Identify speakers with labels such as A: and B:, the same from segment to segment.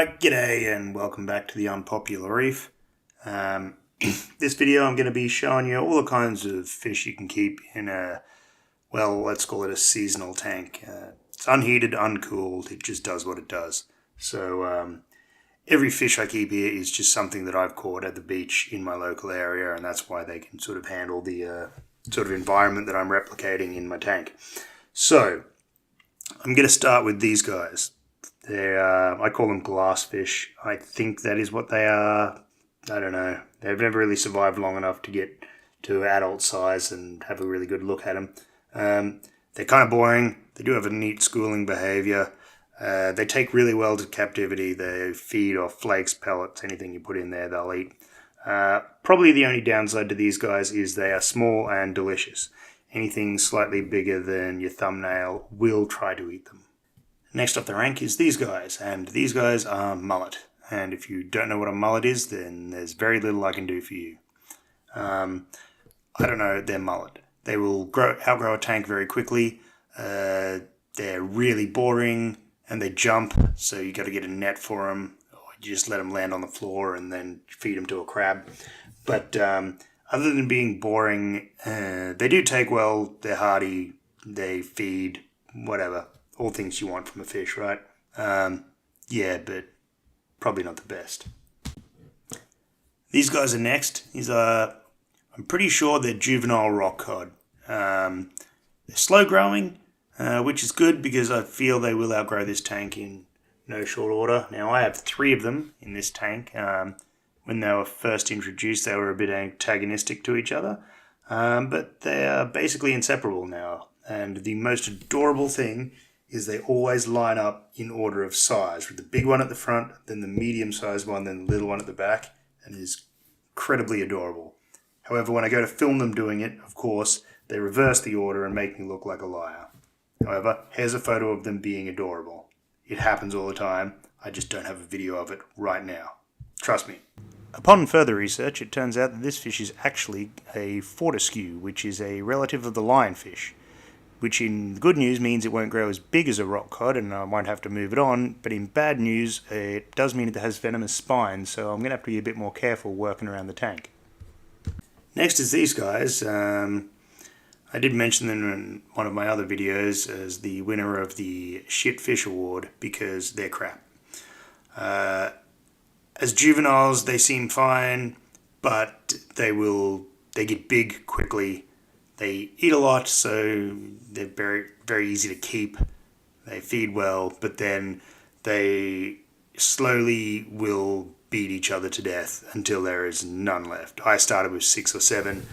A: G'day and welcome back to the Unpopular Reef. This video I'm going to be showing you all the kinds of fish you can keep in a, well, let's call it a seasonal tank. It's unheated, uncooled, it just does what it does. So every fish I keep here is just something that I've caught at the beach in my local area, and that's why they can sort of handle the sort of environment that I'm replicating in my tank. So I'm going to start with these guys. I call them glassfish. I think that is what they are. I don't know. They've never really survived long enough to get to adult size and have a really good look at them. They're kind of boring. They do have a neat schooling behavior. They take really well to captivity. They feed off flakes, pellets, anything you put in there they'll eat. Probably the only downside to these guys is they are small and delicious. Anything slightly bigger than your thumbnail will try to eat them. Next up the rank is these guys, and these guys are mullet. And if you don't know what a mullet is, then there's very little I can do for you. I don't know, they're mullet. They will outgrow a tank very quickly. They're really boring, and they jump, so you got to get a net for them. Or you just let them land on the floor and then feed them to a crab. But other than being boring, they do take well, they're hardy, they feed, whatever. All things you want from a fish, right? Yeah, but probably not the best. These guys are next. I'm pretty sure they're juvenile rock cod. They're slow growing, which is good because I feel they will outgrow this tank in no short order. Now, I have 3 of them in this tank. When they were first introduced, they were a bit antagonistic to each other, but they are basically inseparable now. And the most adorable thing is they always line up in order of size, with the big one at the front, then the medium-sized one, then the little one at the back, and it is incredibly adorable. However, when I go to film them doing it, of course, they reverse the order and make me look like a liar. However, here's a photo of them being adorable. It happens all the time, I just don't have a video of it right now. Trust me. Upon further research, it turns out that this fish is actually a fortescue, which is a relative of the lionfish, which in good news means it won't grow as big as a rock cod and I won't have to move it on, but in bad news it does mean it has venomous spines, so I'm going to have to be a bit more careful working around the tank. Next is these guys. I did mention them in one of my other videos as the winner of the Shitfish Award because they're crap. As juveniles they seem fine, but they get big quickly. They eat a lot, so they're very, very easy to keep. They feed well, but then they slowly will beat each other to death until there is none left. I started with 6 or 7,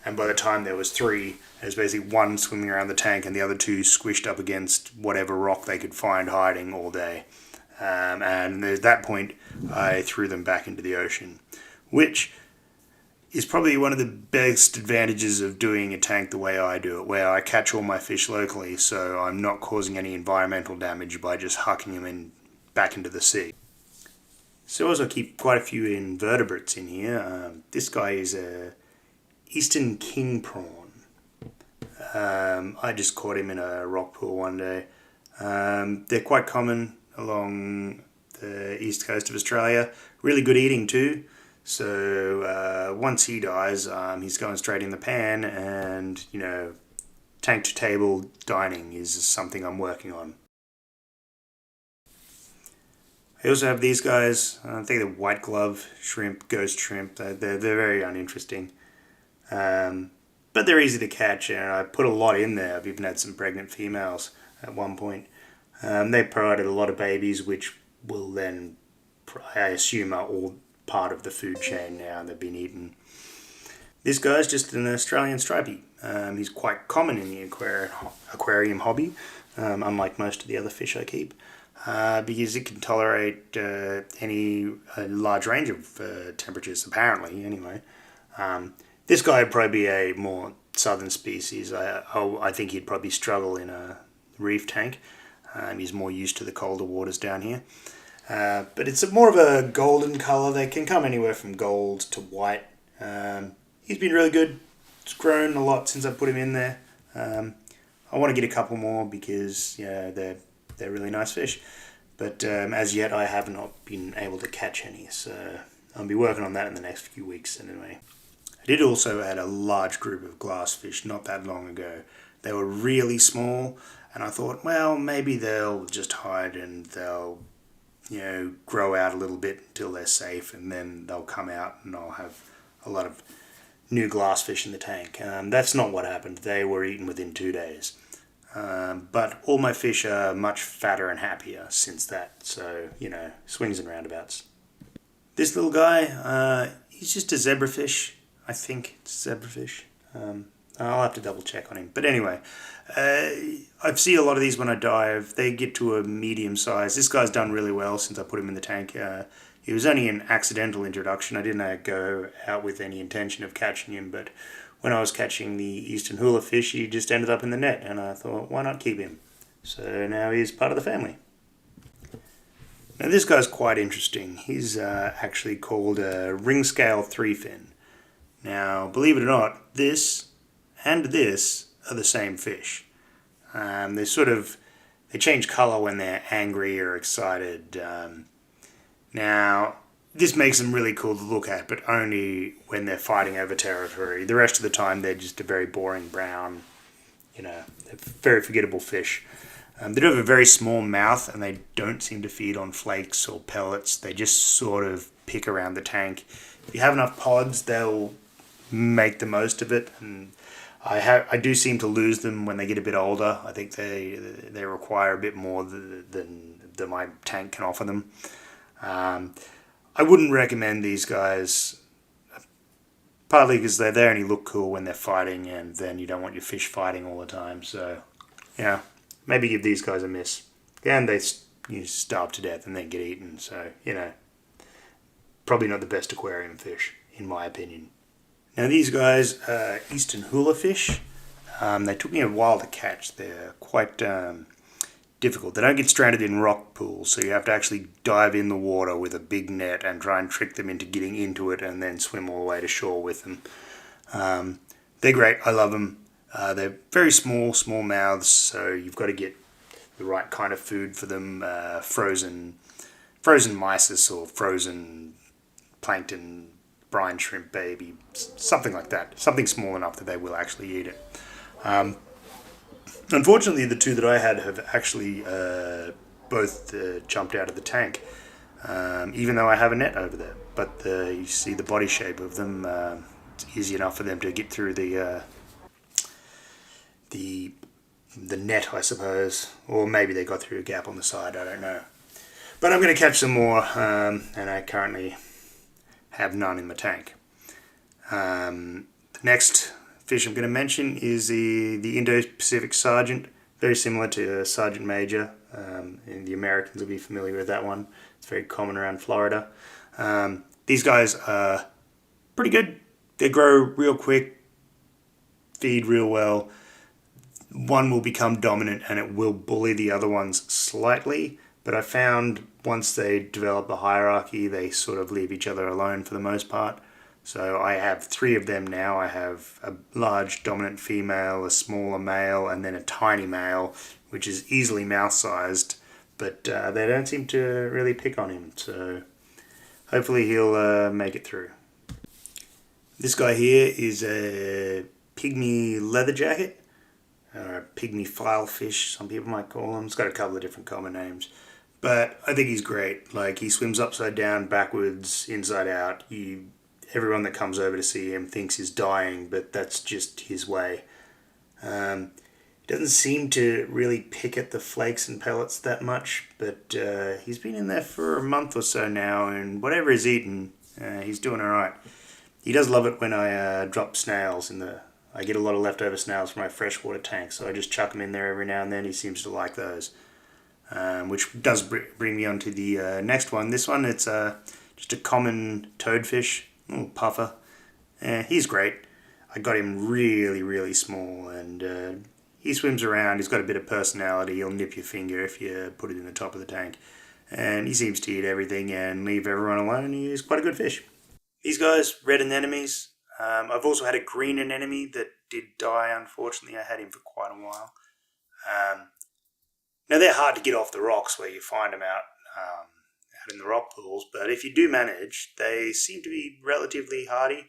A: and by the time there was 3, there's basically one swimming around the tank and the other 2 squished up against whatever rock they could find hiding all day. And at that point, I threw them back into the ocean, which is probably one of the best advantages of doing a tank the way I do it, where I catch all my fish locally, so I'm not causing any environmental damage by just hucking them back into the sea. So I also keep quite a few invertebrates in here. This guy is a eastern king prawn. I just caught him in a rock pool one day. They're quite common along the east coast of Australia. Really good eating too. So once he dies, he's going straight in the pan, and tank to table dining is something I'm working on. I also have these guys. I think they're white glove shrimp, ghost shrimp. They're very uninteresting, but they're easy to catch, and I put a lot in there. I've even had some pregnant females at one point. They provided a lot of babies, which will then, I assume, are all part of the food chain now. They've been eaten. This guy's just an Australian stripy. He's quite common in the aquarium hobby, unlike most of the other fish I keep, because it can tolerate any large range of temperatures, apparently, anyway. This guy would probably be a more southern species. I think he'd probably struggle in a reef tank. He's more used to the colder waters down here. But it's more of a golden colour. They can come anywhere from gold to white. He's been really good. It's grown a lot since I put him in there. I want to get a couple more because they're really nice fish. But as yet I have not been able to catch any, so I'll be working on that in the next few weeks anyway. I did also add a large group of glassfish not that long ago. They were really small, and I thought, well, maybe they'll just hide and they'll, grow out a little bit until they're safe, and then they'll come out and I'll have a lot of new glassfish in the tank. That's not what happened. They were eaten within 2 days. But all my fish are much fatter and happier since that, so, swings and roundabouts. This little guy, he's just a zebrafish. I think it's a zebrafish. I'll have to double check on him. But anyway, I see a lot of these when I dive. They get to a medium size. This guy's done really well since I put him in the tank. He was only an accidental introduction. I didn't go out with any intention of catching him, but when I was catching the eastern hula fish, he just ended up in the net, and I thought, why not keep him? So now he's part of the family. Now this guy's quite interesting. He's actually called a ring scale 3-fin. Now, believe it or not, this and this are the same fish. They change colour when they're angry or excited. Now, this makes them really cool to look at, but only when they're fighting over territory. The rest of the time, they're just a very boring brown, very forgettable fish. They do have a very small mouth, and they don't seem to feed on flakes or pellets. They just sort of pick around the tank. If you have enough pods, they'll make the most of it. And I do seem to lose them when they get a bit older. I think they require a bit more than my tank can offer them. I wouldn't recommend these guys, partly because they only look cool when they're fighting, and then you don't want your fish fighting all the time. So, maybe give these guys a miss. And they starve to death and then get eaten. So, probably not the best aquarium fish, in my opinion. Now these guys are eastern hula fish. They took me a while to catch. They're quite difficult. They don't get stranded in rock pools, so you have to actually dive in the water with a big net and try and trick them into getting into it and then swim all the way to shore with them. They're great. I love them. They're very small mouths, so you've got to get the right kind of food for them. Frozen mysis or frozen plankton, brine shrimp baby, something like that. Something small enough that they will actually eat it. Unfortunately, the two that I had have actually both jumped out of the tank, even though I have a net over there. But you see the body shape of them. It's easy enough for them to get through the net, I suppose. Or maybe they got through a gap on the side, I don't know. But I'm going to catch some more, and I currently have none in my tank. The next fish I'm going to mention is the Indo-Pacific Sergeant, very similar to Sergeant Major, and the Americans will be familiar with that one. It's very common around Florida. These guys are pretty good. They grow real quick, feed real well. One will become dominant and it will bully the other ones slightly, but I found once they develop a hierarchy, they sort of leave each other alone for the most part. So I have 3 of them now. I have a large dominant female, a smaller male, and then a tiny male, which is easily mouth-sized, but they don't seem to really pick on him, so hopefully he'll make it through. This guy here is a Pygmy leather jacket, or a Pygmy filefish, some people might call him. It's got a couple of different common names. But I think he's great. Like, he swims upside down, backwards, inside out. Everyone that comes over to see him thinks he's dying, but that's just his way. He doesn't seem to really pick at the flakes and pellets that much, but he's been in there for a month or so now, and whatever he's eaten, he's doing all right. He does love it when I drop snails in the... I get a lot of leftover snails from my freshwater tank, so I just chuck them in there every now and then. He seems to like those, which does bring me on to the next one. This one, it's just a common toadfish, little puffer. He's great. I got him really, really small, and he swims around. He's got a bit of personality. He'll nip your finger if you put it in the top of the tank. And he seems to eat everything and leave everyone alone. He's quite a good fish. These guys, red anemones. I've also had a green anemone that did die, unfortunately. I had him for quite a while. Now, they're hard to get off the rocks where you find them out. out in the rock pools. But if you do manage, they seem to be relatively hardy.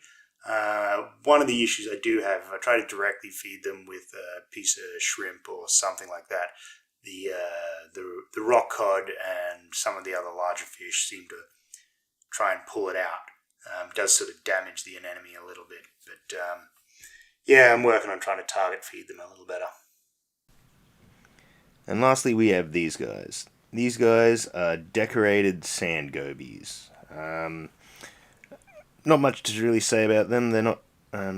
A: One of the issues I do have, if I try to directly feed them with a piece of shrimp or something like that, the rock cod and some of the other larger fish seem to try and pull it out. It does sort of damage the anemone a little bit, but yeah, I'm working on trying to target feed them a little better.
B: And lastly, we have these guys. These guys are decorated sand gobies. Not much to really say about them. They're not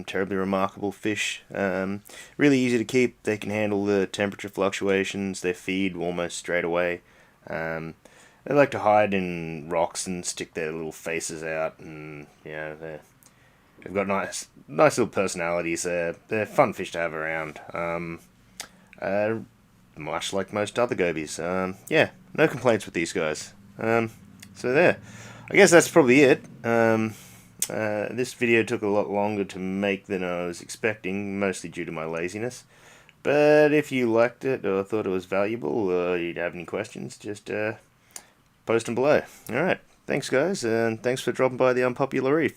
B: terribly remarkable fish. Really easy to keep. They can handle the temperature fluctuations. They feed almost straight away. They like to hide in rocks and stick their little faces out, and they've got nice little personalities. They're fun fish to have around. Much like most other gobies. No complaints with these guys. So there. I guess that's probably it. This video took a lot longer to make than I was expecting, mostly due to my laziness. But if you liked it or thought it was valuable or you'd have any questions, just post them below. Alright, thanks guys, and thanks for dropping by the Unpopular Reef.